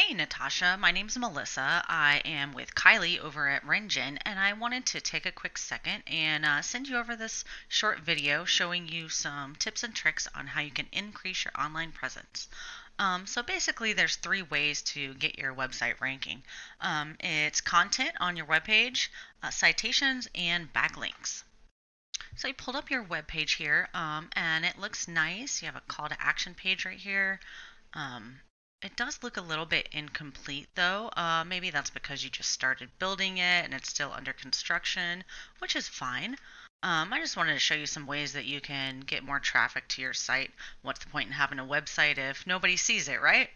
Hey Natasha, my name's Melissa. I am with Kylie over at Rengen, and I wanted to take a quick second and send you over this short video showing you some tips and tricks on how you can increase your online presence. So basically, there's three ways to get your website ranking. It's content on your webpage, citations, and backlinks. So you pulled up your webpage here, and it looks nice. You have a call to action page right here. Um, it does look a little bit incomplete though. Maybe that's because you just started building it and it's still under construction, which is fine. I just wanted to show you some ways that you can get more traffic to your site. What's the point in having a website if nobody sees it, right?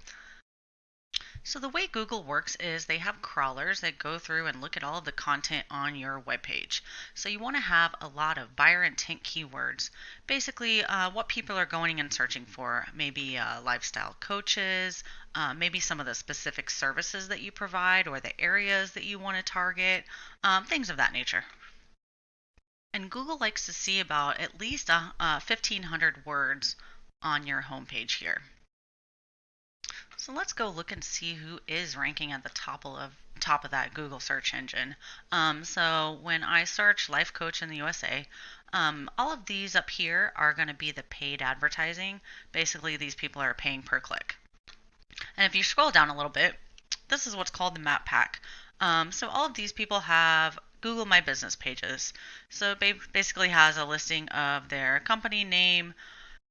So the way Google works is they have crawlers that go through and look at all of the content on your webpage. So you want to have a lot of buyer intent keywords. Basically, what people are going and searching for. Maybe lifestyle coaches, maybe some of the specific services that you provide or the areas that you want to target, things of that nature. And Google likes to see about at least 1,500 words on your homepage here. So let's go look and see who is ranking at the top of that Google search engine. So when I search life coach in the USA, all of these up here are going to be the paid advertising. Basically, these people are paying per click. And if you scroll down a little bit, this is what's called the map pack. So all of these people have Google My Business pages. So it basically has a listing of their company name,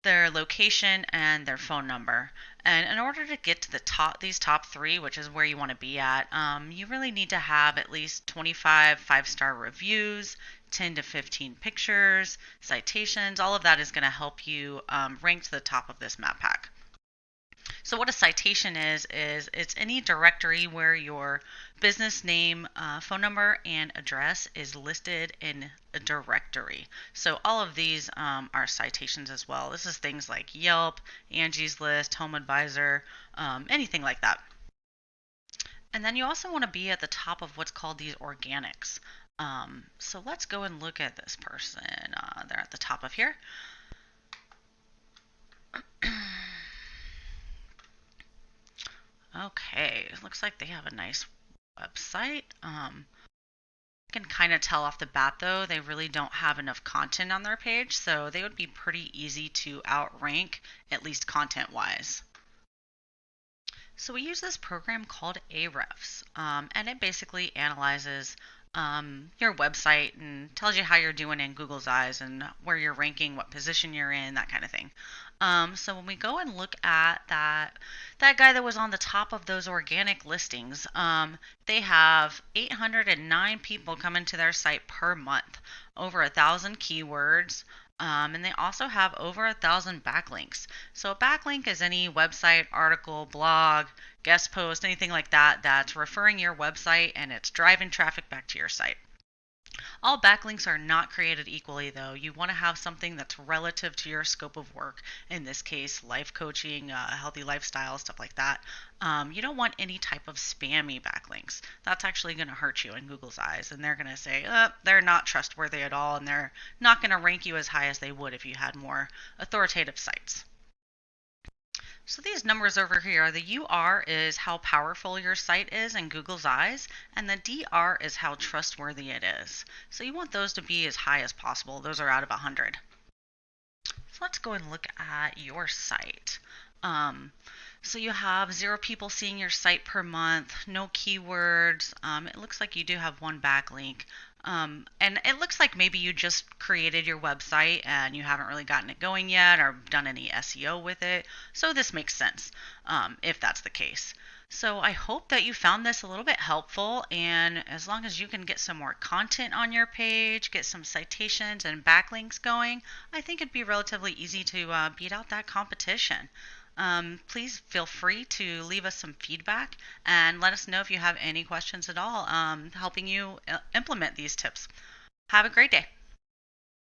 their location, and their phone number. And in order to get to these top three, which is where you want to be at, you really need to have at least 25 five-star reviews, 10 to 15 pictures, citations. All of that is going to help you rank to the top of this map pack. So what a citation is it's any directory where your business name, phone number, and address is listed in a directory. So all of these are citations as well. This is things like Yelp, Angie's List, Home Advisor, anything like that. And then you also want to be at the top of what's called these organics. So let's go and look at this person. They're at the top of here. Okay, looks like they have a nice website. I can kind of tell off the bat though, they really don't have enough content on their page, so they would be pretty easy to outrank, at least content wise. So we use this program called Ahrefs, and it basically analyzes your website and tells you how you're doing in Google's eyes and where you're ranking, what position you're in, that kind of thing. So when we go and look at that guy that was on the top of those organic listings, they have 809 people coming to their site per month, over 1,000 keywords. And they also have over 1,000 backlinks. So a backlink is any website, article, blog, guest post, anything like that that's referring your website and it's driving traffic back to your site. All backlinks are not created equally, though. You want to have something that's relative to your scope of work. In this case, life coaching, healthy lifestyle, stuff like that. You don't want any type of spammy backlinks. That's actually going to hurt you in Google's eyes, and they're going to say they're not trustworthy at all, and they're not going to rank you as high as they would if you had more authoritative sites. So these numbers over here, the UR is how powerful your site is in Google's eyes, and the DR is how trustworthy it is. So you want those to be as high as possible. Those are out of 100. So let's go and look at your site. So you have 0 people seeing your site per month, no keywords. It looks like you do have one backlink. And it looks like maybe you just created your website and you haven't really gotten it going yet or done any SEO with it. So this makes sense if that's the case. So I hope that you found this a little bit helpful. And as long as you can get some more content on your page, get some citations and backlinks going, I think it'd be relatively easy to beat out that competition. Please feel free to leave us some feedback and let us know if you have any questions at all helping you implement these tips. Have a great day.